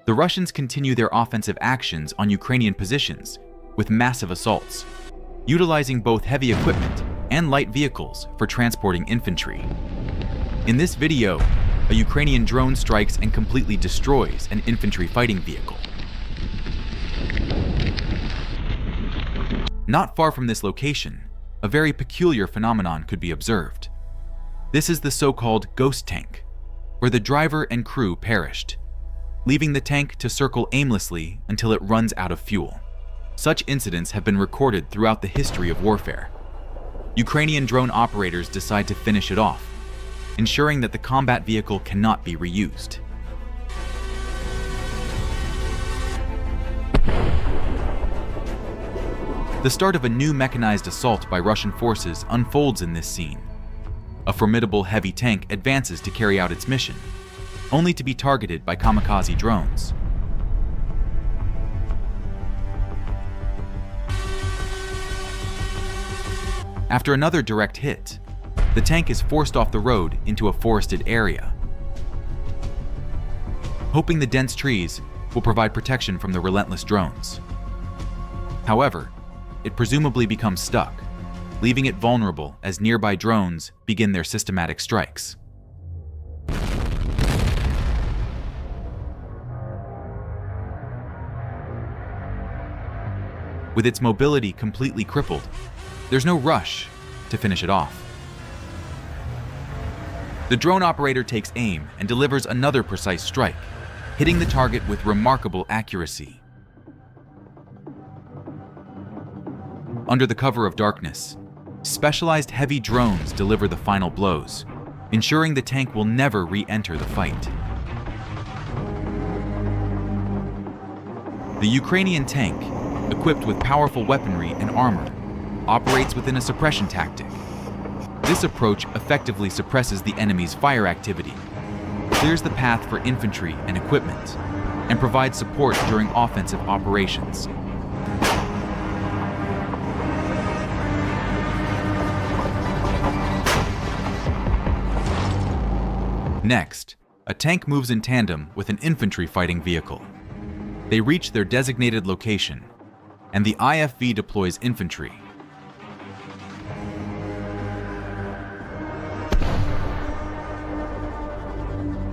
The Russians continue their offensive actions on Ukrainian positions with massive assaults, utilizing both heavy equipment and light vehicles for transporting infantry. In this video, a Ukrainian drone strikes and completely destroys an infantry fighting vehicle. Not far from this location, a very peculiar phenomenon could be observed. This is the so-called ghost tank, where the driver and crew perished, leaving the tank to circle aimlessly until it runs out of fuel. Such incidents have been recorded throughout the history of warfare. Ukrainian drone operators decide to finish it off, ensuring that the combat vehicle cannot be reused. The start of a new mechanized assault by Russian forces unfolds in this scene. A formidable heavy tank advances to carry out its mission, only to be targeted by kamikaze drones. After another direct hit, the tank is forced off the road into a forested area. Hoping the dense trees will provide protection from the relentless drones. However, it presumably becomes stuck, leaving it vulnerable as nearby drones begin their systematic strikes. With its mobility completely crippled, there's no rush to finish it off. The drone operator takes aim and delivers another precise strike, hitting the target with remarkable accuracy. Under the cover of darkness, specialized heavy drones deliver the final blows, ensuring the tank will never re-enter the fight. The Ukrainian tank, equipped with powerful weaponry and armor, operates within a suppression tactic. This approach effectively suppresses the enemy's fire activity, clears the path for infantry and equipment, and provides support during offensive operations. Next, a tank moves in tandem with an infantry fighting vehicle. They reach their designated location, and the IFV deploys infantry.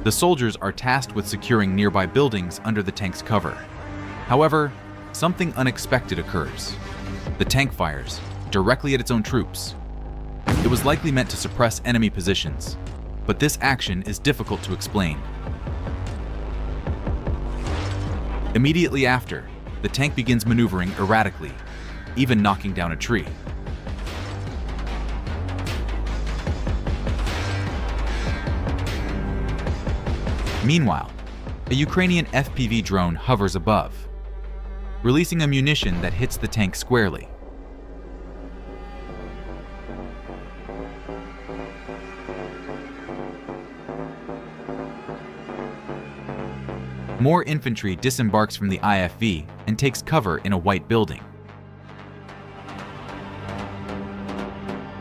The soldiers are tasked with securing nearby buildings under the tank's cover. However, something unexpected occurs. The tank fires directly at its own troops. It was likely meant to suppress enemy positions, but this action is difficult to explain. Immediately after, the tank begins maneuvering erratically, even knocking down a tree. Meanwhile, a Ukrainian FPV drone hovers above, releasing a munition that hits the tank squarely. More infantry disembarks from the IFV and takes cover in a white building.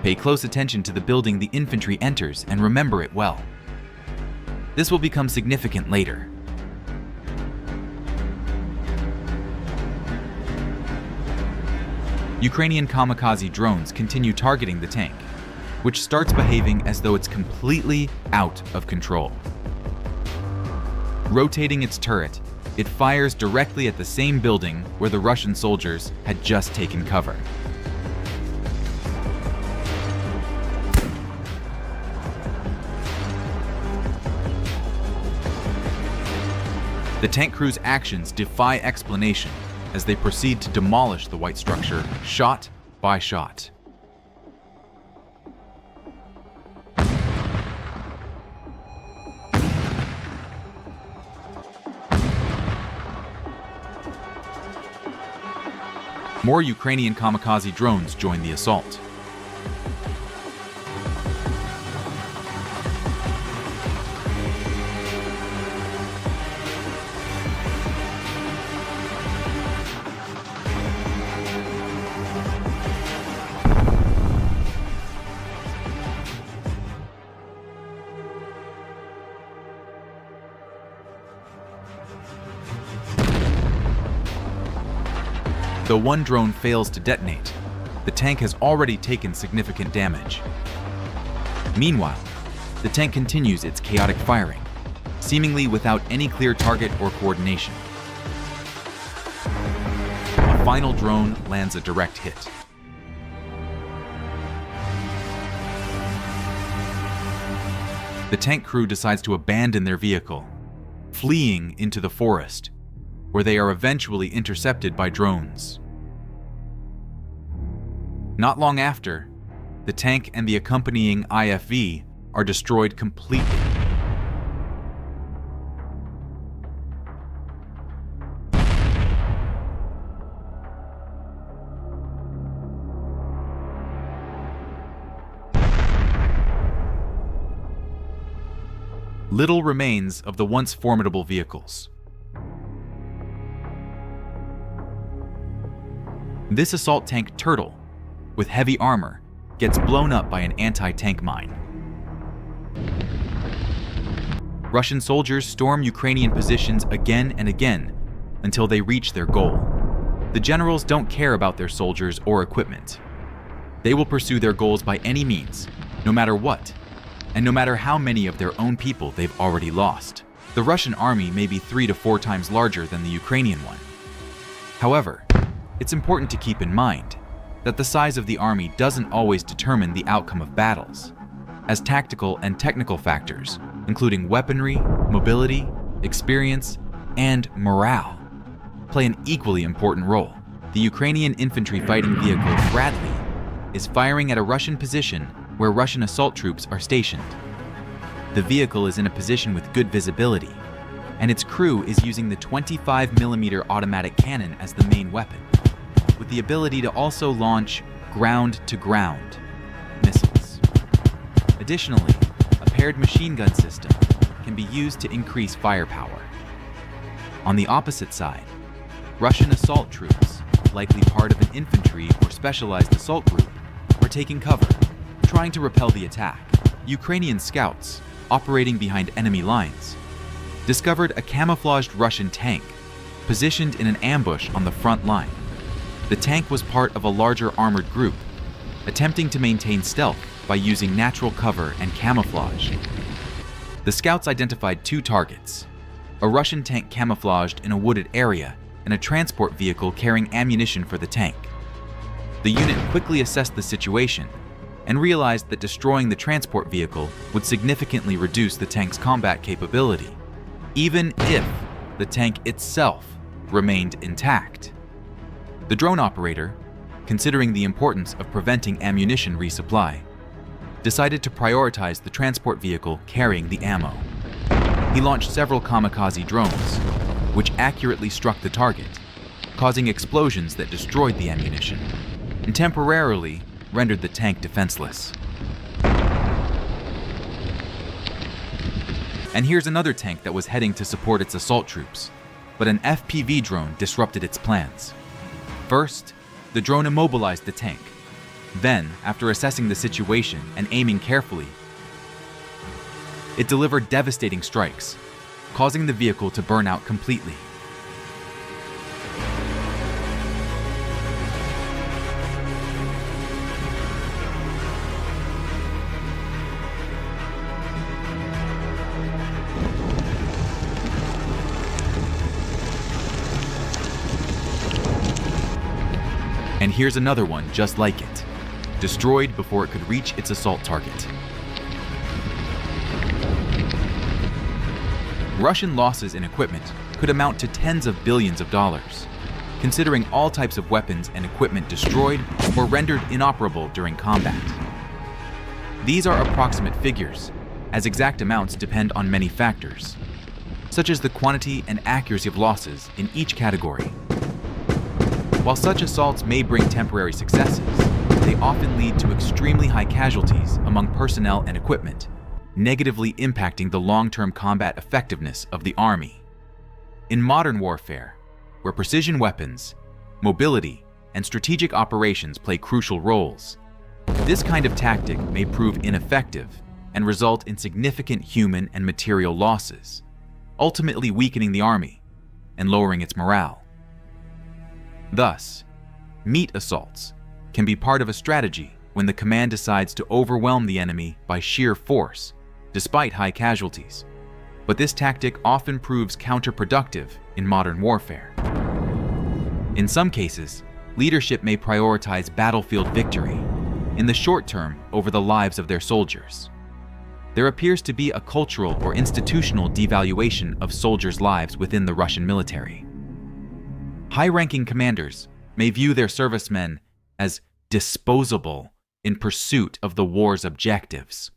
Pay close attention to the building the infantry enters and remember it well. This will become significant later. Ukrainian kamikaze drones continue targeting the tank, which starts behaving as though it's completely out of control. Rotating its turret, it fires directly at the same building where the Russian soldiers had just taken cover. The tank crew's actions defy explanation as they proceed to demolish the white structure shot by shot. More Ukrainian kamikaze drones join the assault. Though one drone fails to detonate, the tank has already taken significant damage. Meanwhile, the tank continues its chaotic firing, seemingly without any clear target or coordination. A final drone lands a direct hit. The tank crew decides to abandon their vehicle, fleeing into the forest, where they are eventually intercepted by drones. Not long after, the tank and the accompanying IFV are destroyed completely. Little remains of the once formidable vehicles. This assault tank Turtle, with heavy armor, gets blown up by an anti-tank mine. Russian soldiers storm Ukrainian positions again and again until they reach their goal. The generals don't care about their soldiers or equipment. They will pursue their goals by any means, no matter what, and no matter how many of their own people they've already lost. The Russian army may be 3 to 4 times larger than the Ukrainian one. However, it's important to keep in mind that the size of the army doesn't always determine the outcome of battles, as tactical and technical factors, including weaponry, mobility, experience, and morale, play an equally important role. The Ukrainian infantry fighting vehicle Bradley is firing at a Russian position where Russian assault troops are stationed. The vehicle is in a position with good visibility, and its crew is using the 25mm automatic cannon as the main weapon, with the ability to also launch ground-to-ground missiles. Additionally, a paired machine gun system can be used to increase firepower. On the opposite side, Russian assault troops, likely part of an infantry or specialized assault group, are taking cover, trying to repel the attack. Ukrainian scouts, operating behind enemy lines, discovered a camouflaged Russian tank positioned in an ambush on the front line. The tank was part of a larger armored group, attempting to maintain stealth by using natural cover and camouflage. The scouts identified 2 targets: a Russian tank camouflaged in a wooded area and a transport vehicle carrying ammunition for the tank. The unit quickly assessed the situation and realized that destroying the transport vehicle would significantly reduce the tank's combat capability, even if the tank itself remained intact. The drone operator, considering the importance of preventing ammunition resupply, decided to prioritize the transport vehicle carrying the ammo. He launched several kamikaze drones, which accurately struck the target, causing explosions that destroyed the ammunition and temporarily rendered the tank defenseless. And here's another tank that was heading to support its assault troops, but an FPV drone disrupted its plans. First, the drone immobilized the tank. Then, after assessing the situation and aiming carefully, it delivered devastating strikes, causing the vehicle to burn out completely. And here's another one just like it, destroyed before it could reach its assault target. Russian losses in equipment could amount to tens of billions of dollars, considering all types of weapons and equipment destroyed or rendered inoperable during combat. These are approximate figures, as exact amounts depend on many factors, such as the quantity and accuracy of losses in each category. While such assaults may bring temporary successes, they often lead to extremely high casualties among personnel and equipment, negatively impacting the long-term combat effectiveness of the army. In modern warfare, where precision weapons, mobility, and strategic operations play crucial roles, this kind of tactic may prove ineffective and result in significant human and material losses, ultimately weakening the army and lowering its morale. Thus, meat assaults can be part of a strategy when the command decides to overwhelm the enemy by sheer force, despite high casualties. But this tactic often proves counterproductive in modern warfare. In some cases, leadership may prioritize battlefield victory in the short term over the lives of their soldiers. There appears to be a cultural or institutional devaluation of soldiers' lives within the Russian military. High-ranking commanders may view their servicemen as disposable in pursuit of the war's objectives.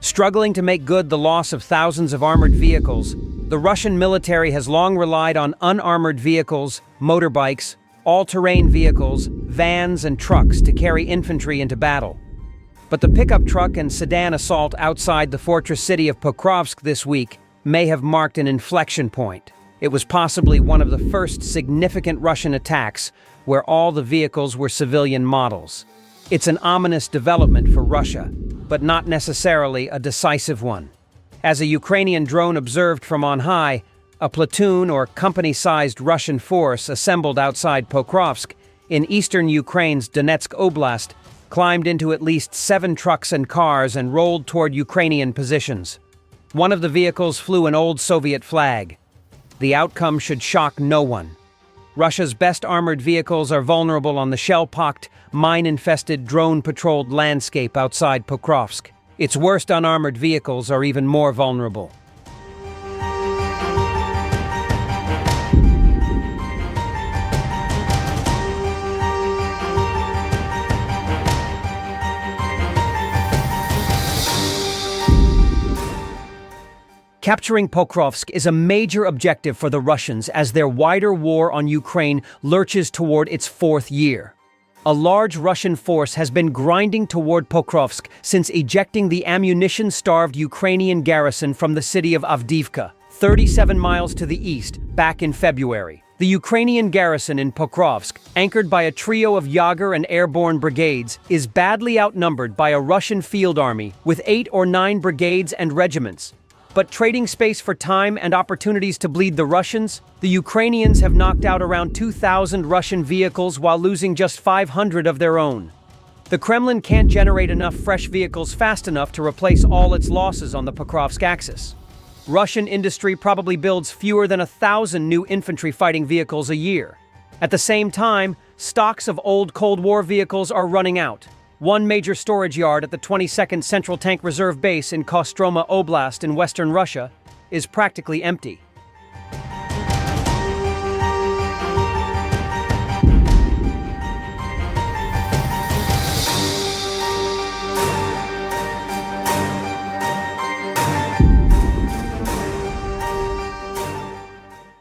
Struggling to make good the loss of thousands of armored vehicles, the Russian military has long relied on unarmored vehicles, motorbikes, all-terrain vehicles, vans, and trucks to carry infantry into battle. But the pickup truck and sedan assault outside the fortress city of Pokrovsk this week may have marked an inflection point. It was possibly one of the first significant Russian attacks where all the vehicles were civilian models. It's an ominous development for Russia, but not necessarily a decisive one. As a Ukrainian drone observed from on high, a platoon or company-sized Russian force assembled outside Pokrovsk in eastern Ukraine's Donetsk Oblast climbed into at least 7 trucks and cars and rolled toward Ukrainian positions. One of the vehicles flew an old Soviet flag. The outcome should shock no one. Russia's best armored vehicles are vulnerable on the shell-pocked, mine-infested, drone-patrolled landscape outside Pokrovsk. Its worst unarmored vehicles are even more vulnerable. Capturing Pokrovsk is a major objective for the Russians as their wider war on Ukraine lurches toward its 4th year. A large Russian force has been grinding toward Pokrovsk since ejecting the ammunition-starved Ukrainian garrison from the city of Avdiivka, 37 miles to the east, back in February. The Ukrainian garrison in Pokrovsk, anchored by a trio of Jager and airborne brigades, is badly outnumbered by a Russian field army with 8 or 9 brigades and regiments. But trading space for time and opportunities to bleed the Russians, the Ukrainians have knocked out around 2,000 Russian vehicles while losing just 500 of their own. The Kremlin can't generate enough fresh vehicles fast enough to replace all its losses on the Pokrovsk axis. Russian industry probably builds fewer than 1,000 new infantry fighting vehicles a year. At the same time, stocks of old Cold War vehicles are running out. One major storage yard at the 22nd Central Tank Reserve Base in Kostroma Oblast in western Russia is practically empty.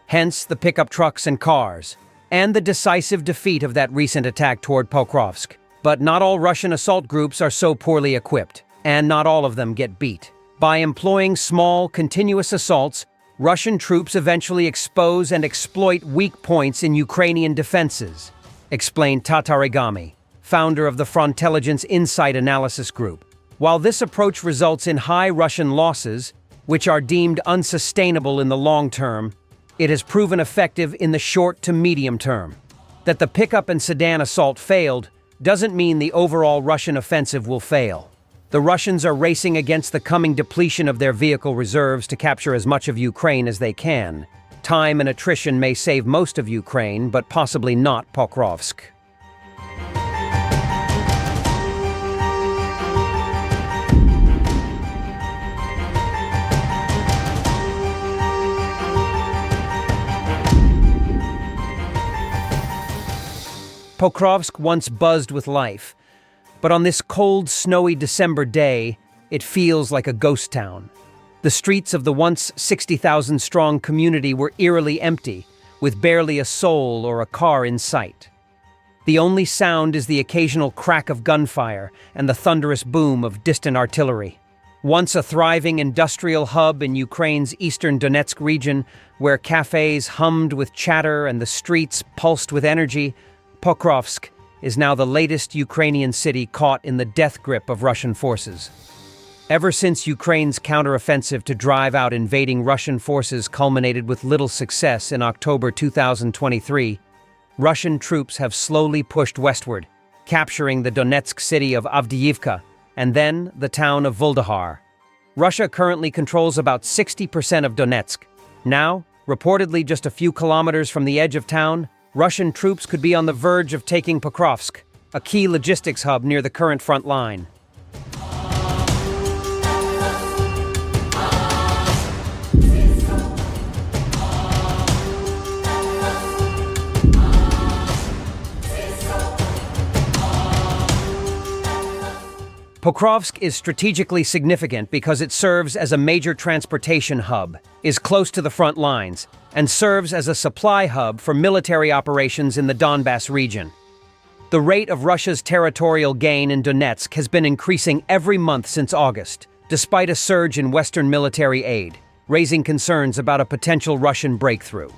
Hence the pickup trucks and cars, and the decisive defeat of that recent attack toward Pokrovsk. But not all Russian assault groups are so poorly equipped, and not all of them get beat. By employing small, continuous assaults, Russian troops eventually expose and exploit weak points in Ukrainian defenses, explained Tatarigami, founder of the Frontelligence Insight Analysis Group. While this approach results in high Russian losses, which are deemed unsustainable in the long term, it has proven effective in the short to medium term. That the pickup and sedan assault failed doesn't mean the overall Russian offensive will fail. The Russians are racing against the coming depletion of their vehicle reserves to capture as much of Ukraine as they can. Time and attrition may save most of Ukraine, but possibly not Pokrovsk. Pokrovsk once buzzed with life, but on this cold, snowy December day, it feels like a ghost town. The streets of the once 60,000-strong community were eerily empty, with barely a soul or a car in sight. The only sound is the occasional crack of gunfire and the thunderous boom of distant artillery. Once a thriving industrial hub in Ukraine's eastern Donetsk region, where cafes hummed with chatter and the streets pulsed with energy, Pokrovsk is now the latest Ukrainian city caught in the death grip of Russian forces. Ever since Ukraine's counteroffensive to drive out invading Russian forces culminated with little success in October 2023, Russian troops have slowly pushed westward, capturing the Donetsk city of Avdiivka and then the town of Volodymyr. Russia currently controls about 60% of Donetsk. Now, reportedly just a few kilometers from the edge of town, Russian troops could be on the verge of taking Pokrovsk, a key logistics hub near the current front line. Pokrovsk is strategically significant because it serves as a major transportation hub, is close to the front lines, and serves as a supply hub for military operations in the Donbass region. The rate of Russia's territorial gain in Donetsk has been increasing every month since August, despite a surge in Western military aid, raising concerns about a potential Russian breakthrough.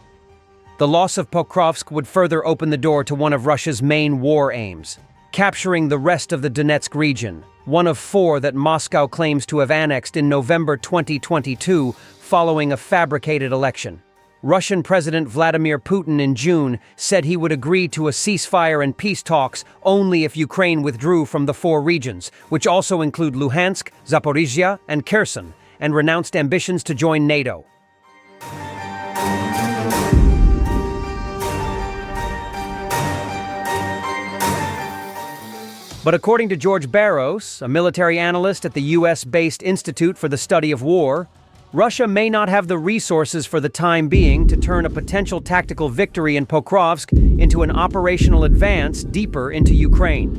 The loss of Pokrovsk would further open the door to one of Russia's main war aims, capturing the rest of the Donetsk region, one of 4 that Moscow claims to have annexed in November 2022 following a fabricated election. Russian President Vladimir Putin in June said he would agree to a ceasefire and peace talks only if Ukraine withdrew from the 4 regions, which also include Luhansk, Zaporizhia, and Kherson, and renounced ambitions to join NATO. But according to George Barros, a military analyst at the US-based Institute for the Study of War, Russia may not have the resources for the time being to turn a potential tactical victory in Pokrovsk into an operational advance deeper into Ukraine.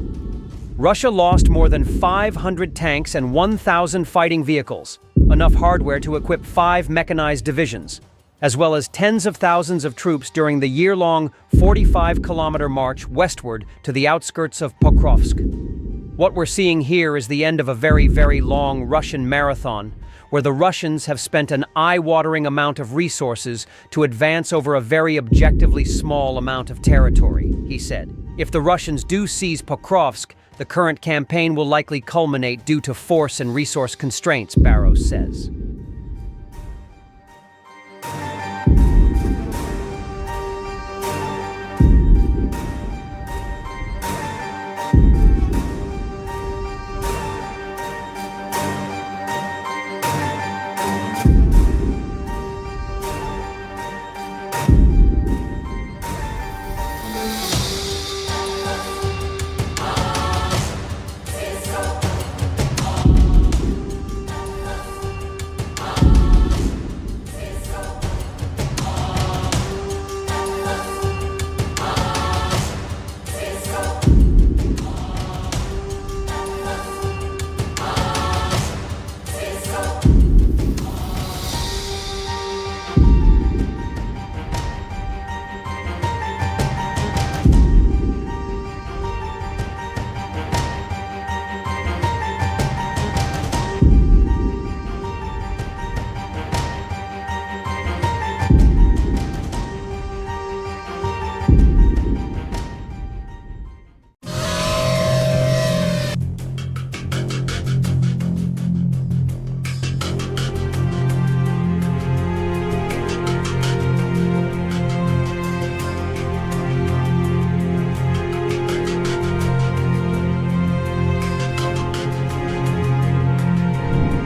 Russia lost more than 500 tanks and 1,000 fighting vehicles, enough hardware to equip 5 mechanized divisions, as well as tens of thousands of troops during the year-long 45-kilometer march westward to the outskirts of Pokrovsk. What we're seeing here is the end of a very, very long Russian marathon, where the Russians have spent an eye-watering amount of resources to advance over a very objectively small amount of territory, he said. If the Russians do seize Pokrovsk, the current campaign will likely culminate due to force and resource constraints, Barros says.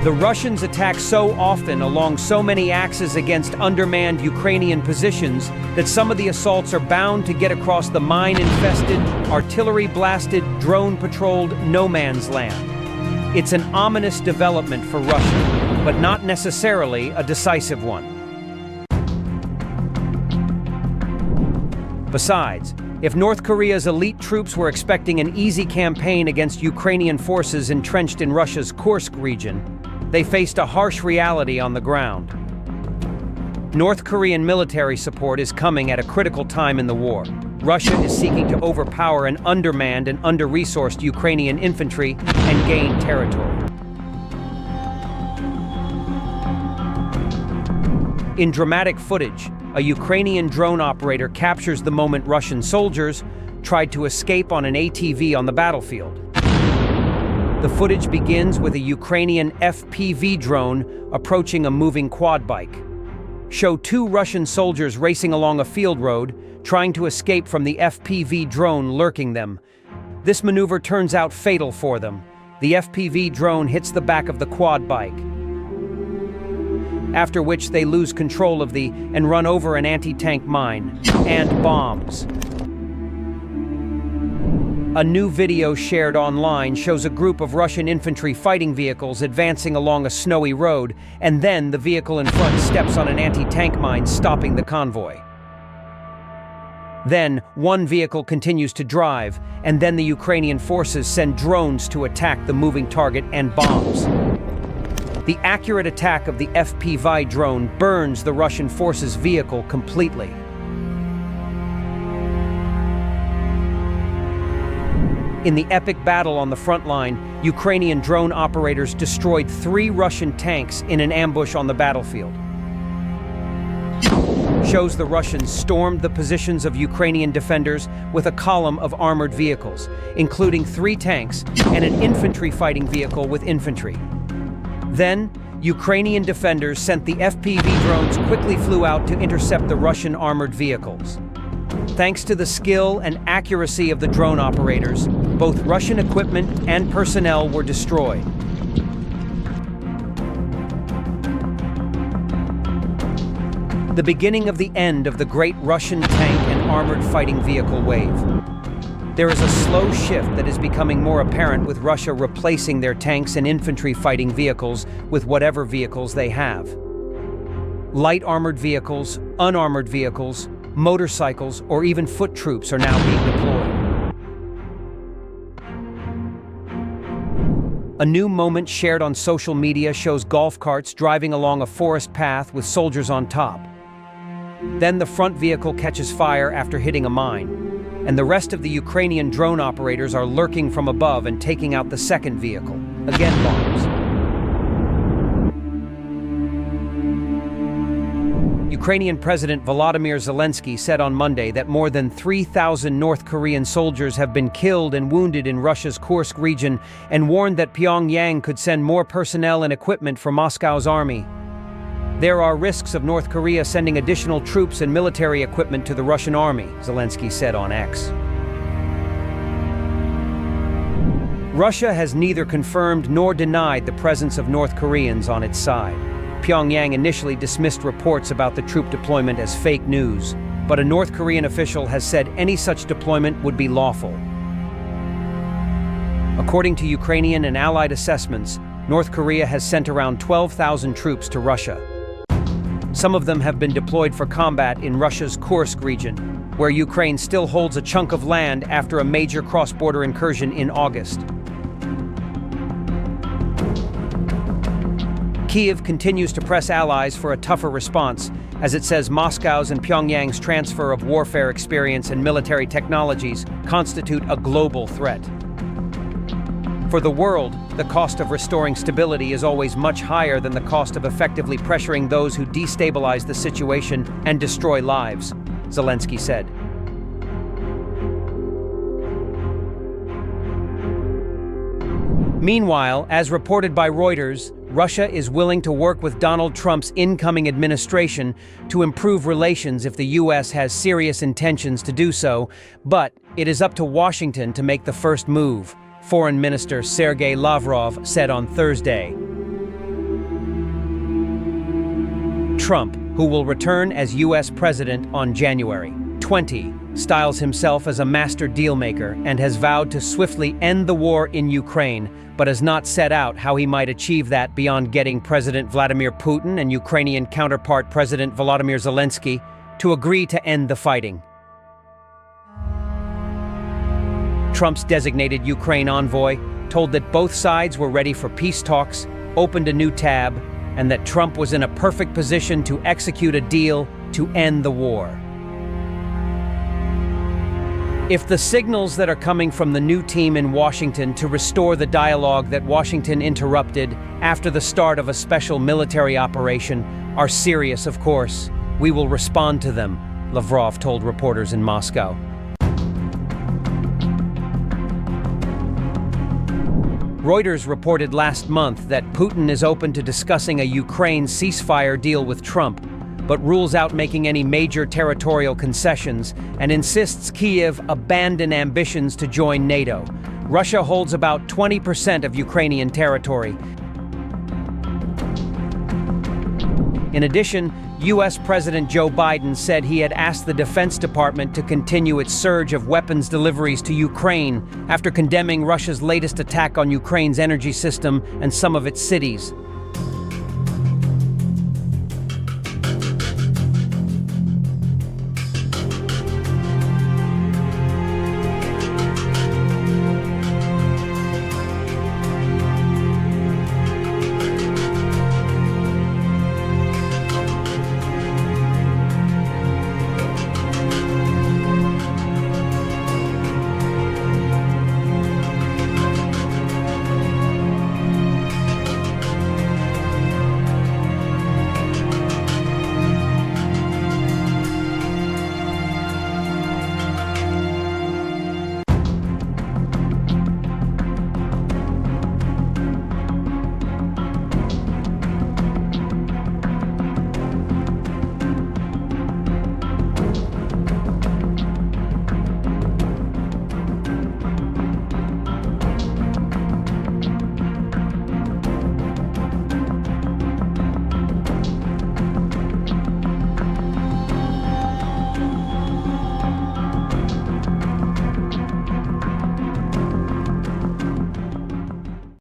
The Russians attack so often along so many axes against undermanned Ukrainian positions that some of the assaults are bound to get across the mine-infested, artillery-blasted, drone-patrolled no-man's land. It's an ominous development for Russia, but not necessarily a decisive one. Besides, if North Korea's elite troops were expecting an easy campaign against Ukrainian forces entrenched in Russia's Kursk region, they faced a harsh reality on the ground. North Korean military support is coming at a critical time in the war. Russia is seeking to overpower an undermanned and under-resourced Ukrainian infantry and gain territory. In dramatic footage, a Ukrainian drone operator captures the moment Russian soldiers, tried to escape on an ATV on the battlefield. The footage begins with a Ukrainian FPV drone approaching a moving quad bike. Show two Russian soldiers racing along a field road, trying to escape from the FPV drone lurking them. This maneuver turns out fatal for them. The FPV drone hits the back of the quad bike, after which they lose control of and run over an anti-tank mine and bombs. A new video shared online shows a group of Russian infantry fighting vehicles advancing along a snowy road, and then the vehicle in front steps on an anti-tank mine, stopping the convoy. Then, one vehicle continues to drive, and then the Ukrainian forces send drones to attack the moving target and bombs. The accurate attack of the FPV drone burns the Russian forces' vehicle completely. In the epic battle on the front line, Ukrainian drone operators destroyed 3 Russian tanks in an ambush on the battlefield. Shows the Russians stormed the positions of Ukrainian defenders with a column of armored vehicles, including 3 tanks and an infantry fighting vehicle with infantry. Then, Ukrainian defenders sent the FPV drones quickly flew out to intercept the Russian armored vehicles. Thanks to the skill and accuracy of the drone operators, both Russian equipment and personnel were destroyed. The beginning of the end of the great Russian tank and armored fighting vehicle wave. There is a slow shift that is becoming more apparent, with Russia replacing their tanks and infantry fighting vehicles with whatever vehicles they have. Light armored vehicles, unarmored vehicles, motorcycles, or even foot troops are now being deployed. A new moment shared on social media shows golf carts driving along a forest path with soldiers on top. Then the front vehicle catches fire after hitting a mine, and the rest of the Ukrainian drone operators are lurking from above and taking out the second vehicle. Again, bombs. Ukrainian President Volodymyr Zelensky said on Monday that more than 3,000 North Korean soldiers have been killed and wounded in Russia's Kursk region, and warned that Pyongyang could send more personnel and equipment for Moscow's army. There are risks of North Korea sending additional troops and military equipment to the Russian army, Zelensky said on X. Russia has neither confirmed nor denied the presence of North Koreans on its side. Pyongyang initially dismissed reports about the troop deployment as fake news, but a North Korean official has said any such deployment would be lawful. According to Ukrainian and Allied assessments, North Korea has sent around 12,000 troops to Russia. Some of them have been deployed for combat in Russia's Kursk region, where Ukraine still holds a chunk of land after a major cross-border incursion in August. Kyiv continues to press allies for a tougher response, as it says Moscow's and Pyongyang's transfer of warfare experience and military technologies constitute a global threat. For the world, the cost of restoring stability is always much higher than the cost of effectively pressuring those who destabilize the situation and destroy lives, Zelensky said. Meanwhile, as reported by Reuters, Russia is willing to work with Donald Trump's incoming administration to improve relations if the U.S. has serious intentions to do so, but it is up to Washington to make the first move, Foreign Minister Sergei Lavrov said on Thursday. Trump, who will return as U.S. president on January 20, styles himself as a master dealmaker and has vowed to swiftly end the war in Ukraine, but has not set out how he might achieve that beyond getting President Vladimir Putin and Ukrainian counterpart President Volodymyr Zelensky to agree to end the fighting. Trump's designated Ukraine envoy told that both sides were ready for peace talks, opened a new tab, and that Trump was in a perfect position to execute a deal to end the war. If the signals that are coming from the new team in Washington to restore the dialogue that Washington interrupted after the start of a special military operation are serious, of course, we will respond to them, Lavrov told reporters in Moscow. Reuters reported last month that Putin is open to discussing a Ukraine ceasefire deal with Trump, but rules out making any major territorial concessions and insists Kyiv abandon ambitions to join NATO. Russia holds about 20% of Ukrainian territory. In addition, U.S. President Joe Biden said he had asked the Defense Department to continue its surge of weapons deliveries to Ukraine after condemning Russia's latest attack on Ukraine's energy system and some of its cities.